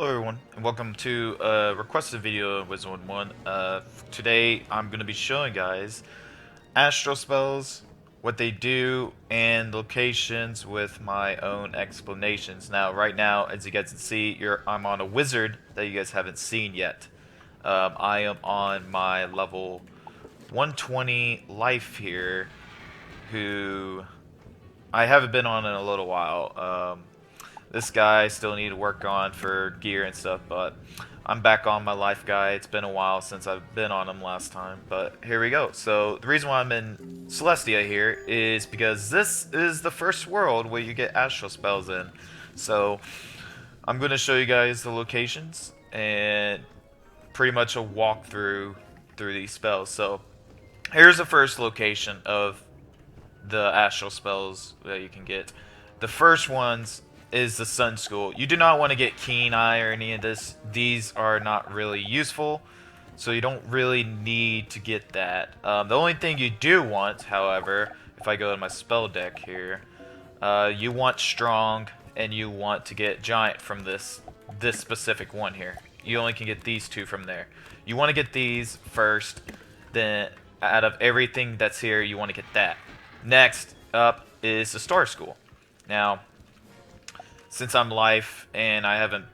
Hello everyone, and welcome to a requested video of Wizard101. Today I'm going to be showing guys Astral Spells, what they do, and locations with my own explanations. Now, right now, as you guys can see, I'm on a wizard that you guys haven't seen yet. I am on my level 120 life here, who I haven't been on in a little while. This guy I still need to work on for gear and stuff, but I'm back on my life guy. It's been a while since I've been on him last time, but here we go. So the reason why I'm in Celestia here is because this is the first world where you get astral spells in. So I'm going to show you guys the locations and pretty much a walkthrough through these spells. So here's the first location of the astral spells that you can get. The first ones is the Sun School. You do not want to get Keen Eye or any of this. These are not really useful, so you don't really need to get that. The only thing you do want, however, if I go to my spell deck here, you want Strong and you want to get Giant from this specific one here. You only can get these two from there. You want to get these first, then out of everything that's here, you want to get that. Next up is the Star School. Now, since I'm life and I haven't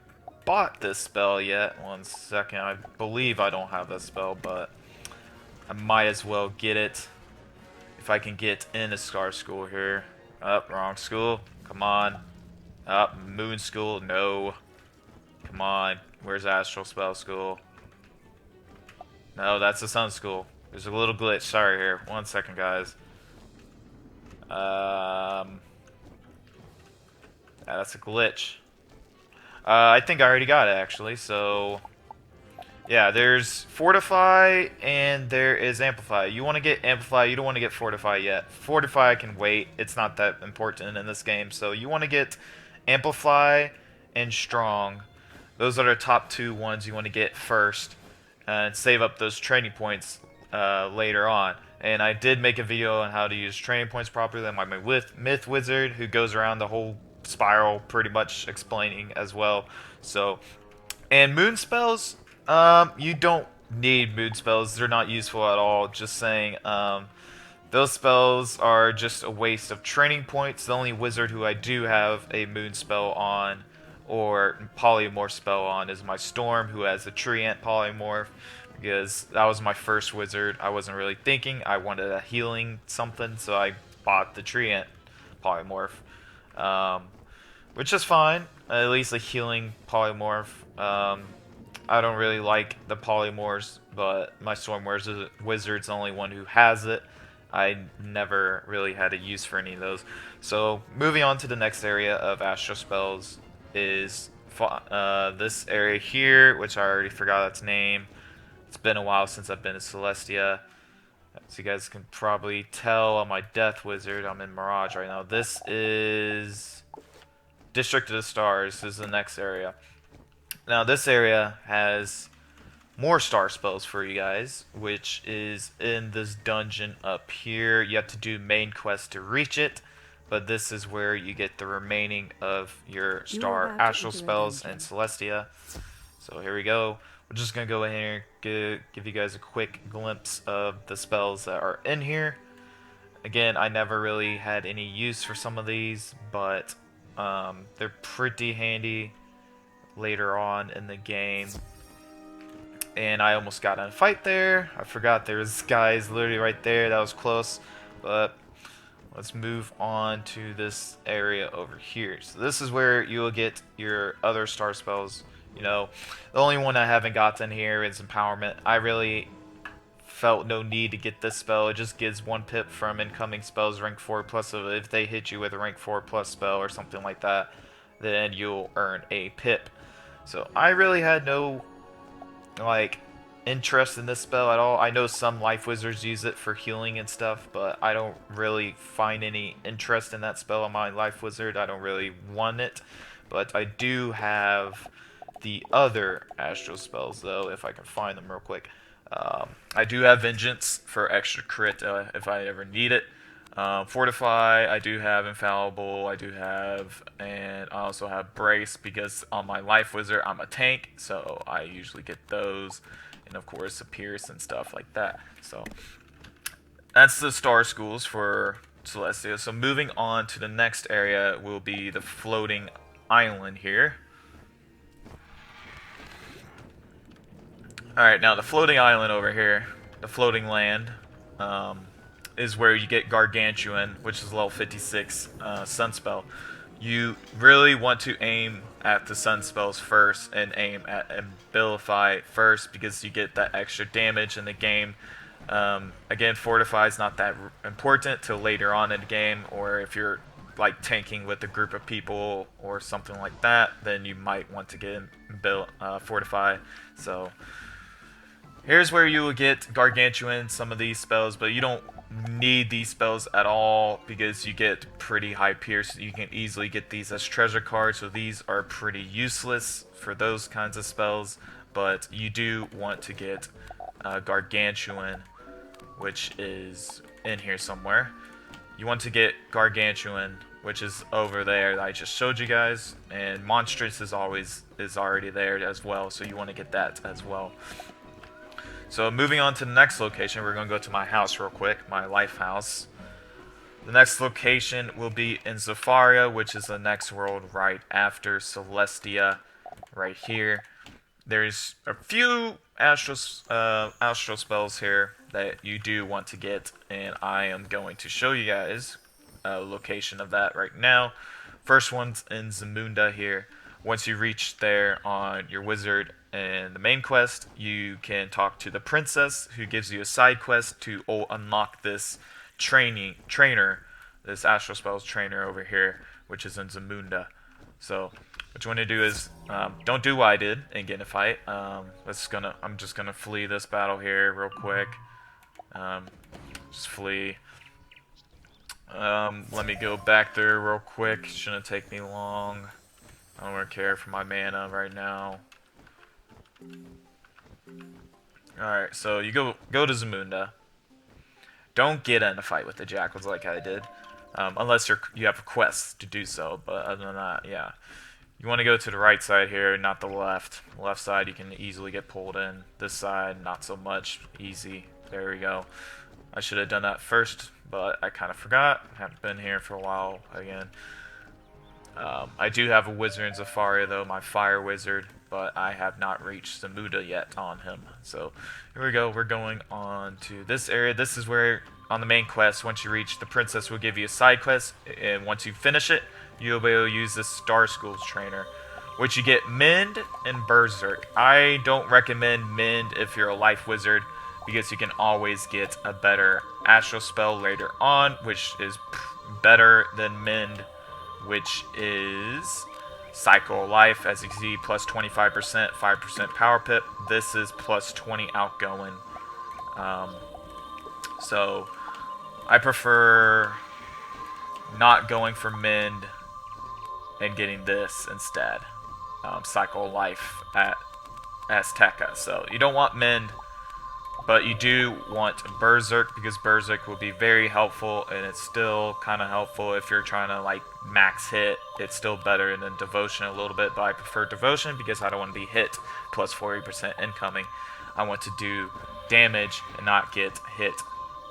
bought this spell yet, one second, I believe I don't have this spell, but I might as well get it if I can get in the Star School here. Wrong school. Come on. Moon School. No. Come on. Where's Astral Spell School? No, that's the Sun School. There's a little glitch. Sorry here. One second, guys. That's a glitch. I think I already got it, actually, so... Yeah, there's Fortify, and there is Amplify. You want to get Amplify, you don't want to get Fortify yet. Fortify can wait, it's not that important in this game, so you want to get Amplify and Strong. Those are the top two ones you want to get first, and save up those training points later on. And I did make a video on how to use training points properly. I'm my Myth Wizard, who goes around the whole spiral pretty much explaining as well. So, and moon spells, you don't need moon spells. They're not useful at all. Just saying, those spells are just a waste of training points. The only wizard who I do have a moon spell on or polymorph spell on is my Storm, who has a tree ant polymorph, because that was my first wizard. I wasn't really thinking. I wanted a healing something, so I bought the tree ant polymorph. Which is fine, at least a healing polymorph. I don't really like the polymorphs, but my Storm Wizard's the only one who has it. I never really had a use for any of those. So, moving on to the next area of Astral Spells is this area here, which I already forgot its name. It's been a while since I've been to Celestia. So you guys can probably tell on my Death Wizard, I'm in Mirage right now. This is District of the Stars. This is the next area. Now this area has more star spells for you guys, which is in this dungeon up here. You have to do main quest to reach it, but this is where you get the remaining of your star astral spells and Celestia. So here we go. We're just going to go in here and give you guys a quick glimpse of the spells that are in here. Again, I never really had any use for some of these, but they're pretty handy later on in the game. And I almost got in a fight there. I forgot there was guys literally right there. That was close. But let's move on to this area over here. So this is where you will get your other star spells. You know, the only one I haven't gotten here is Empowerment. I really felt no need to get this spell. It just gives 1 pip from incoming spells rank 4 plus. If they hit you with a rank 4 plus spell or something like that, then you'll earn a pip. So I really had no interest in this spell at all. I know some life wizards use it for healing and stuff, but I don't really find any interest in that spell on my life wizard. I don't really want it, but I do have the other astral spells though, if I can find them real quick. I do have Vengeance for extra crit if I ever need it. Fortify, I do have Infallible, I do have, and I also have Brace because on my Life Wizard I'm a tank, so I usually get those, and of course a Pierce and stuff like that. So that's the Star Schools for Celestia. So moving on to the next area will be the floating island here. Alright, now the floating island over here, the floating land, is where you get Gargantuan, which is level 56 Sun Spell. You really want to aim at the Sun Spells first and aim at Abilify first because you get that extra damage in the game. Again, Fortify is not that important till later on in the game, or if you're like tanking with a group of people or something like that, then you might want to get Fortify. So here's where you will get Gargantuan, some of these spells, but you don't need these spells at all because you get pretty high pierce. You can easily get these as treasure cards, so these are pretty useless for those kinds of spells, but you do want to get Gargantuan, which is in here somewhere. You want to get Gargantuan, which is over there that I just showed you guys, and Monstrous is already there as well, so you want to get that as well. So moving on to the next location, we're going to go to my house real quick, my life house. The next location will be in Zafaria, which is the next world right after Celestia, right here. There's a few astral spells here that you do want to get, and I am going to show you guys a location of that right now. First one's in Zamunda here. Once you reach there on your wizard and the main quest, you can talk to the princess, who gives you a side quest to unlock this trainer, this Astral Spells trainer over here, which is in Zamunda. So what you want to do is don't do what I did and get in a fight. I'm just gonna flee this battle here real quick. Just flee. Let me go back there real quick. Shouldn't take me long. I don't really care for my mana right now. Alright, so you go to Zamunda. Don't get in a fight with the jackals like I did. Unless you have a quest to do so, but other than that, yeah. You want to go to the right side here, not the left. The left side you can easily get pulled in. This side, not so much. Easy. There we go. I should have done that first, but I kind of forgot. Haven't been here for a while again. I do have a wizard in Zafaria though, my fire wizard, but I have not reached Zamunda yet on him. So here we go, we're going on to this area. This is where, on the main quest, once you reach, the princess will give you a side quest, and once you finish it, you'll be able to use this Star Schools trainer, which you get Mend and Berserk. I don't recommend Mend if you're a life wizard, because you can always get a better astral spell later on, which is better than Mend, which is Cycle Life. As you can see, plus 25%, 5% Power Pip. This is plus 20 outgoing. So I prefer not going for Mend and getting this instead. Cycle Life at Azteca. So you don't want Mend, but you do want Berserk, because Berserk will be very helpful, and it's still kind of helpful if you're trying to like max hit. It's still better than Devotion a little bit, but I prefer Devotion because I don't want to be hit plus 40% incoming. I want to do damage and not get hit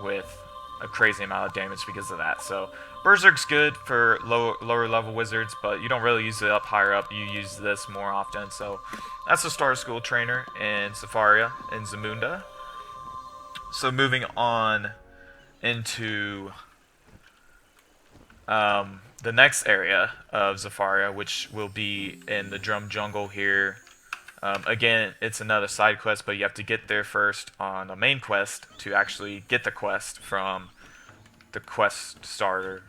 with a crazy amount of damage because of that. So Berserk's good for lower level wizards, but you don't really use it up higher up. You use this more often. So that's a Star School trainer in Zafaria in Zamunda. So moving on into the next area of Zafaria, which will be in the Drum Jungle here. Again, it's another side quest, but you have to get there first on the main quest to actually get the quest from the quest starter.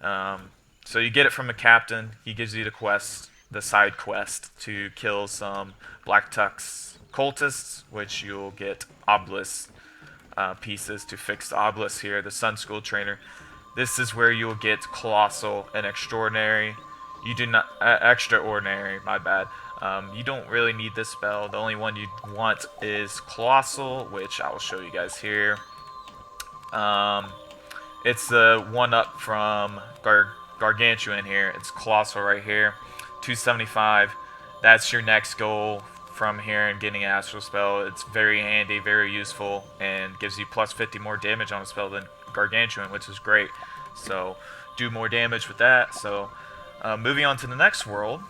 So you get it from a captain. He gives you the quest, the side quest, to kill some Black Tux cultists, which you'll get obelisks pieces to fix the obelisk here, the Sun School trainer. This is where you'll get Colossal and Extraordinary. You do not... Extraordinary, my bad. You don't really need this spell. The only one you want is Colossal, which I will show you guys here. It's the one up from Gargantuan here. It's Colossal right here. 275. That's your next goal from here and getting an Astral Spell. It's very handy, very useful, and gives you plus 50 more damage on a spell than Gargantuan, which is great. So do more damage with that. So moving on to the next world.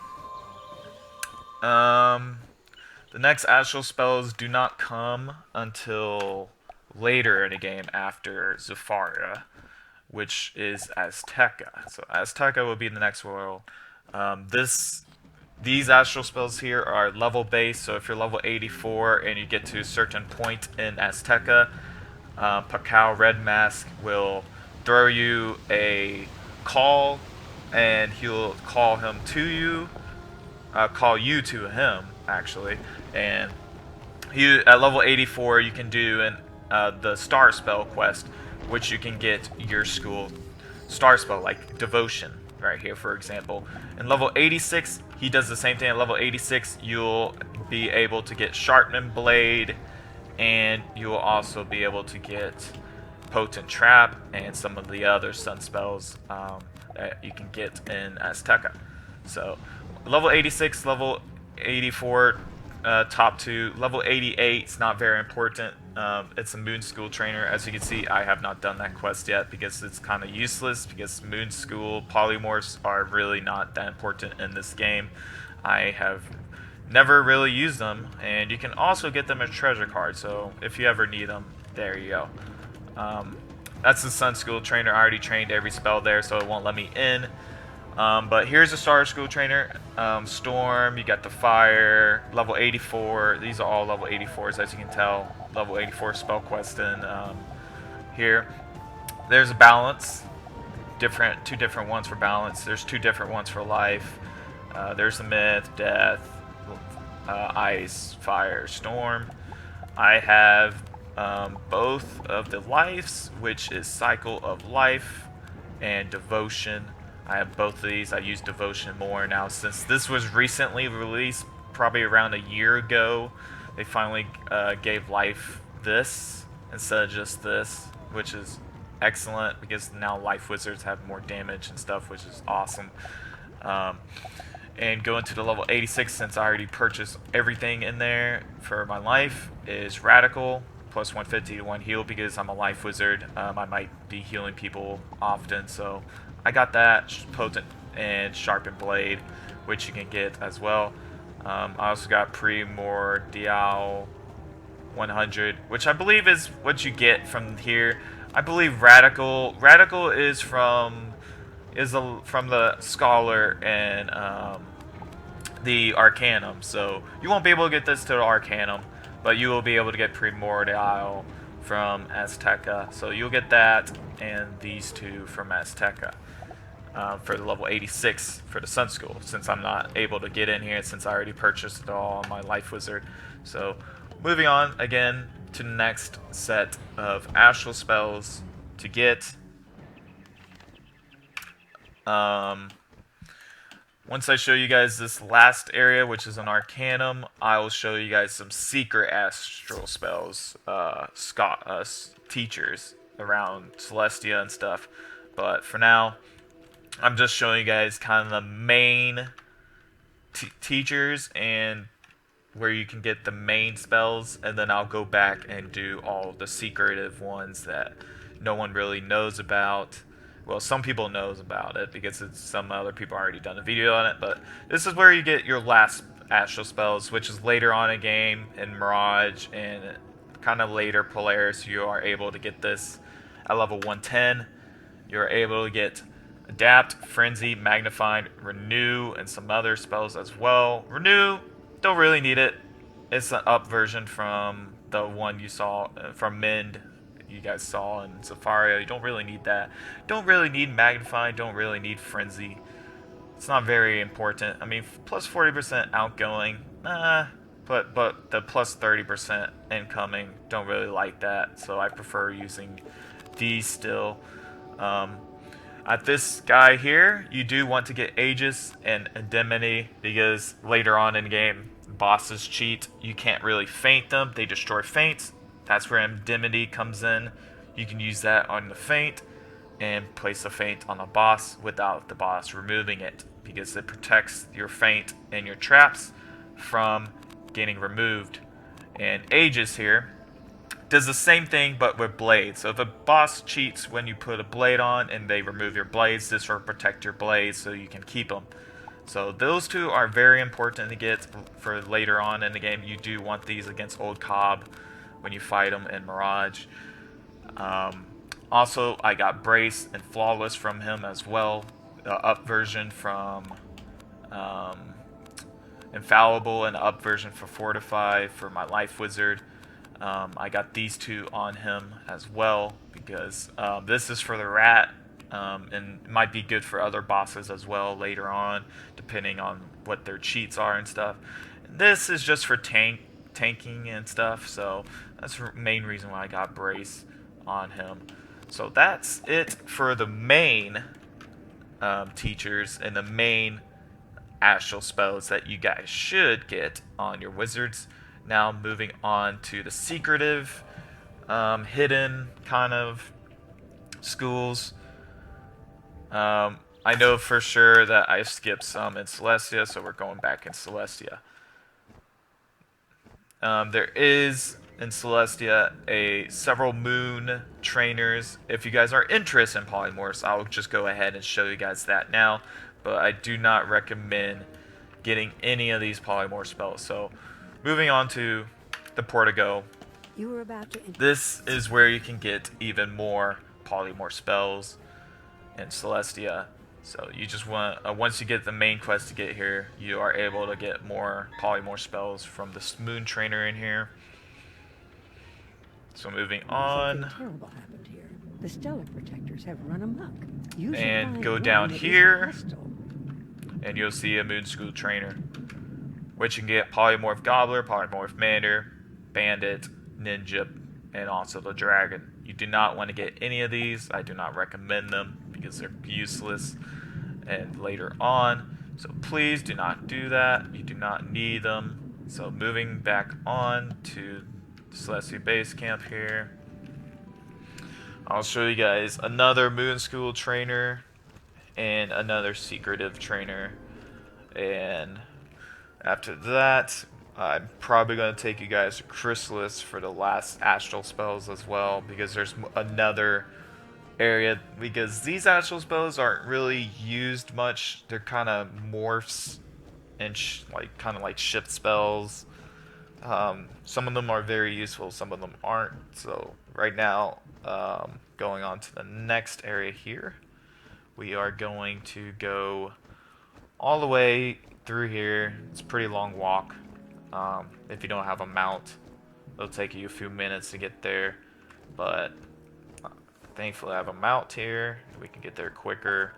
The next Astral Spells do not come until later in the game after Zafaria, which is Azteca. So Azteca will be the next world. These Astral Spells here are level based, so if you're level 84 and you get to a certain point in Azteca, Pakao Red Mask will throw you a call, and he'll call him to you, call you to him, actually, and he, at level 84 you can do the Star Spell quest, which you can get your school Star Spell, like Devotion, right here, for example. In level 86, he does the same thing. At level 86, you'll be able to get Sharpening Blade, and you'll also be able to get Potent Trap and some of the other Sun Spells that you can get in Azteca. So, level 86, level 84, top 2. Level 88 is not very important. It's a Moon School trainer. As you can see, I have not done that quest yet because it's kind of useless, because Moon School polymorphs are really not that important in this game. I have never really used them, and you can also get them as treasure cards, so if you ever need them, there you go. That's the Sun School trainer. I already trained every spell there, so it won't let me in. But here's a Star School trainer. Storm, you got the Fire, level 84. These are all level 84s, as you can tell. Level 84 spell quest in here. There's a balance. Two different ones for balance. There's 2 different ones for life. There's the Myth, Death, Ice, Fire, Storm. I have both of the lives, which is Cycle of Life and Devotion. I have both of these. I use Devotion more now since this was recently released, probably around a year ago. They finally gave life this instead of just this, which is excellent because now life wizards have more damage and stuff, which is awesome. And going to the level 86, since I already purchased everything in there for my life, is Radical, plus 150 to 1 heal because I'm a life wizard. I might be healing people often, so I got that. Potent and Sharpened Blade, which you can get as well. I also got Primordial 100, which I believe is what you get from here. I believe Radical is from the Scholar and the Arcanum, so you won't be able to get this to the Arcanum, but you will be able to get Primordial from Azteca. So you'll get that and these 2 from Azteca. For the level 86 for the Sun School, since I'm not able to get in here since I already purchased it all on my Life Wizard. So moving on again to the next set of Astral Spells to get. Once I show you guys this last area, which is an Arcanum, I will show you guys some secret Astral Spells, teachers around Celestia and stuff. But for now, I'm just showing you guys kind of the main teachers and where you can get the main spells, and then I'll go back and do all the secretive ones that no one really knows about. Well, some people knows about it because some other people already done a video on it, but this is where you get your last Astral Spells, which is later on in game in Mirage and kind of later Polaris. You are able to get this at level 110. You're able to get Adapt, Frenzy, Magnified, Renew, and some other spells as well. Renew, don't really need it. It's an up version from the one you saw from Mend. You guys saw in Zafaria. You don't really need that. Don't really need Magnify. Don't really need Frenzy. It's not very important. I mean, plus 40% outgoing, but the plus 30% incoming, don't really like that. So I prefer using these still. At this guy here, you do want to get Aegis and Indemnity because later on in the game, bosses cheat. You can't really feint them. They destroy feints. That's where Indemnity comes in. You can use that on the feint. and place a feint on a boss without the boss removing it, because it protects your feint and your traps from getting removed. And Aegis here does the same thing but with blades. So if a boss cheats when you put a blade on and they remove your blades, this will protect your blades so you can keep them. So those two are very important to get for later on in the game. You do want these against Old Cobb when you fight them in Mirage. Also, I got Brace and Flawless from him as well. The up version from Infallible and the up version for Fortify for my Life Wizard. I got these two on him as well because this is for the rat, and it might be good for other bosses as well later on, depending on what their cheats are and stuff. This is just for tanking and stuff, so that's the main reason why I got Brace on him. So that's it for the main teachers and the main astral spells that you guys should get on your wizards. Now moving on to the secretive, hidden kind of schools. I know for sure that I skipped some in Celestia, so we're going back in Celestia. There is in Celestia several moon trainers. If you guys are interested in polymorphs, I'll just go ahead and show you guys that now. But I do not recommend getting any of these polymorph spells. So moving on to the Portico. You were about to This is where you can get even more polymorph spells in Celestia. So you just want, once you get the main quest to get here, you are able to get more polymorph spells from this moon trainer in here. So moving on. Something terrible happened here. The stellar protectors have run amok. And go down here, and you'll see a moon school trainer, which you can get polymorph gobbler, polymorph mander, bandit, ninja, and also the dragon. You do not want to get any of these. I do not recommend them because they're useless and later on. So please do not do that. You do not need them. So moving back on to Celestia base camp here. I'll show you guys another moon school trainer and another secretive trainer. And after that, I'm probably going to take you guys to Chrysalis for the last astral spells as well, because there's another area, because these astral spells aren't really used much. They're kind of morphs and kind of like shift spells. Some of them are very useful, some of them aren't. So right now, going on to the next area here, we are going to go all the way through here. It's a pretty long walk. If you don't have a mount, it'll take you a few minutes to get there, but thankfully I have a mount here. We can get there quicker.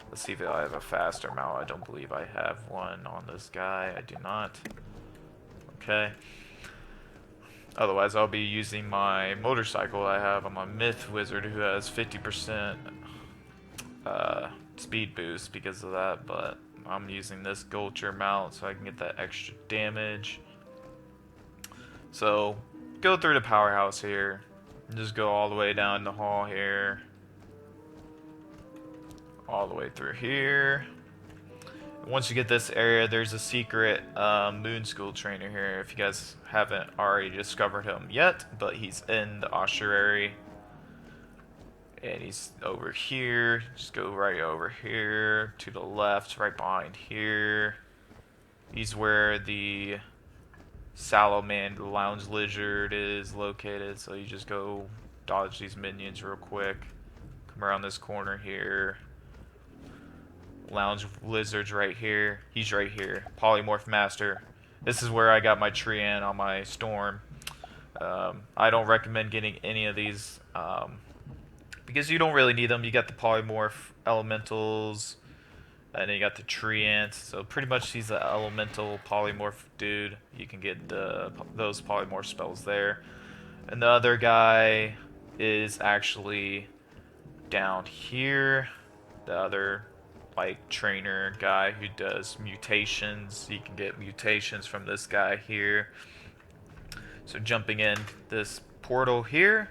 Let's see if I have a faster mount. I don't believe I have one on this guy. I do not. Okay. Otherwise, I'll be using my motorcycle I have on my Myth Wizard, who has 50% speed boost because of that, but I'm using this Gulcher mount so I can get that extra damage. So, go through the powerhouse here. Just go all the way down the hall here. All the way through here. Once you get this area, there's a secret moon school trainer here, if you guys haven't already discovered him yet, but he's in the ossuary. And he's over here. Just go right over here to the left, right behind here. He's where the Salamander Lounge Lizard is located, so you just go dodge these minions real quick. Come around this corner here. Lounge Lizard's right here. He's right here. Polymorph Master. This is where I got my Treant on my Storm. I don't recommend getting any of these because you don't really need them. You got the Polymorph Elementals, and then you got the Treant. So pretty much he's an Elemental Polymorph dude. You can get those Polymorph spells there. And the other guy is actually down here. The other trainer guy who does mutations. You can get mutations from this guy here. So jumping in this portal here,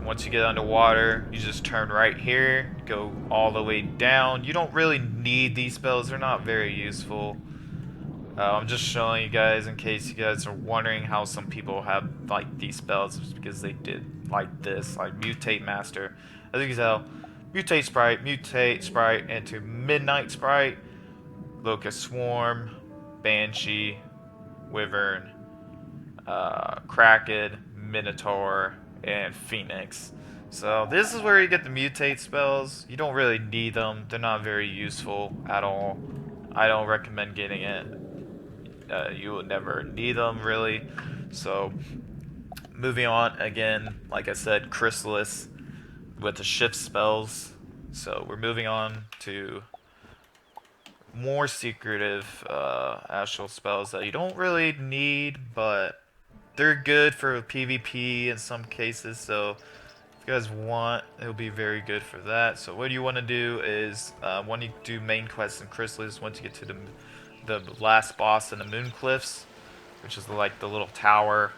once you get underwater, you just turn right here, go all the way down. You don't really need these spells, they're not very useful. I'm just showing you guys in case you guys are wondering how some people have like these spells, because they did like this, like Mutate Master. As you can tell, mutate sprite into Midnight Sprite, Locust Swarm, Banshee, Wyvern, Kraken, Minotaur, and Phoenix. So this is where you get the mutate spells. You don't really need them. They're not very useful at all. I don't recommend getting it. You will never need them really. So moving on again, like I said, Chrysalis with the shift spells. So we're moving on to more secretive astral spells that you don't really need, but they're good for PvP in some cases. So if you guys want, it'll be very good for that. So what you want to do is when you do main quests in Chrysalis, once you get to the last boss in the Moon Cliffs, which is like the little tower,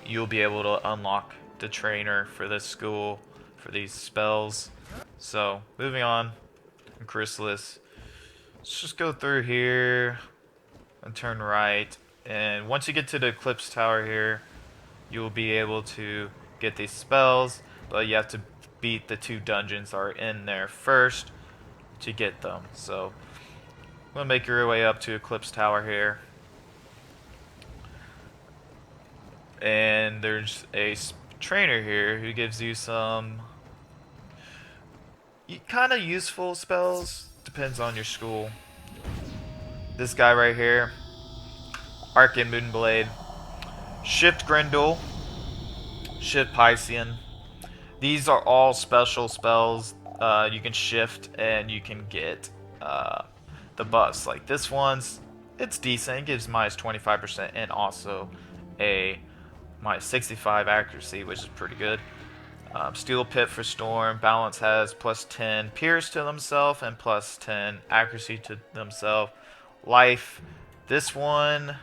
you'll be able to unlock the trainer for this school for these spells. So moving on in Chrysalis, let's just go through here and turn right, and once you get to the Eclipse Tower here, you'll be able to get these spells, but you have to beat the 2 dungeons that are in there first to get them. So I'm gonna make your way up to Eclipse Tower here, and there's a trainer here who gives you some kind of useful spells, depends on your school. This guy right here, Arcan Moonblade, Shift Grendel, Shift Piscean. These are all special spells. You can shift and you can get the buffs. Like this one's, it's decent. It gives minus 25% and also a minus 65 accuracy, which is pretty good. Steel Pit for Storm. Balance has plus 10 Pierce to themselves and plus 10 accuracy to themselves. Life. This one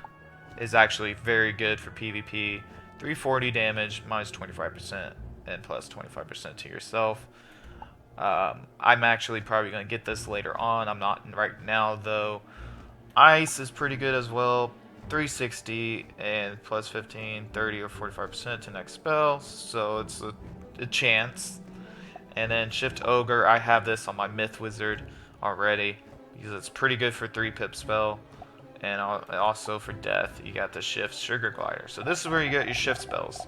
is actually very good for PvP. 340 damage, minus 25%, and plus 25% to yourself. I'm actually probably going to get this later on. I'm not right now, though. Ice is pretty good as well. 360 and plus 15, 30, or 45% to next spell. So it's a chance. And then Shift Ogre, I have this on my Myth Wizard already, because it's pretty good for 3-pip spell. And also for death, you got the Shift Sugar Glider. So this is where you get your shift spells,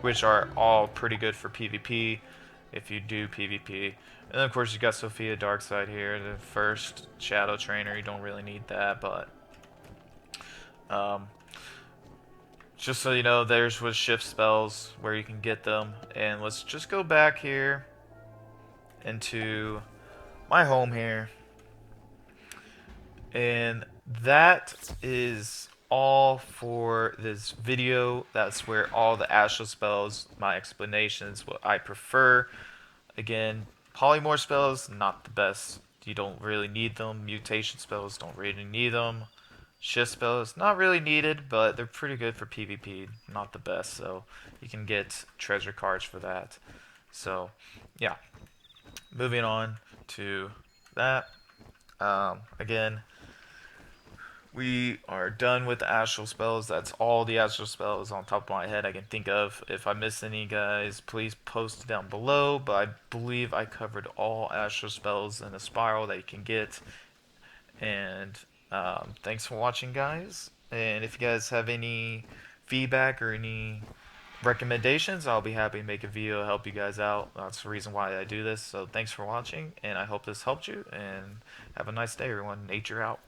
which are all pretty good for PvP if you do PvP. And then of course you got Sophia Darkside here, the first Shadow Trainer. You don't really need that, but just so you know, there's with shift spells where you can get them. And let's just go back here into my home here, and that is all for this video. That's where all the astral spells, my explanations, what I prefer. Again, polymorph spells, not the best. You don't really need them. Mutation spells, don't really need them. Shift spells, not really needed, but they're pretty good for PvP. Not the best, so you can get treasure cards for that. So, yeah. Moving on to that. Again, we are done with the astral spells. That's all the astral spells on top of my head I can think of. If I missed any, guys, please post down below. But I believe I covered all astral spells in a spiral that you can get. And thanks for watching, guys. And if you guys have any feedback or any recommendations, I'll be happy to make a video to help you guys out. That's the reason why I do this. So thanks for watching, and I hope this helped you. And have a nice day, everyone. Nature out.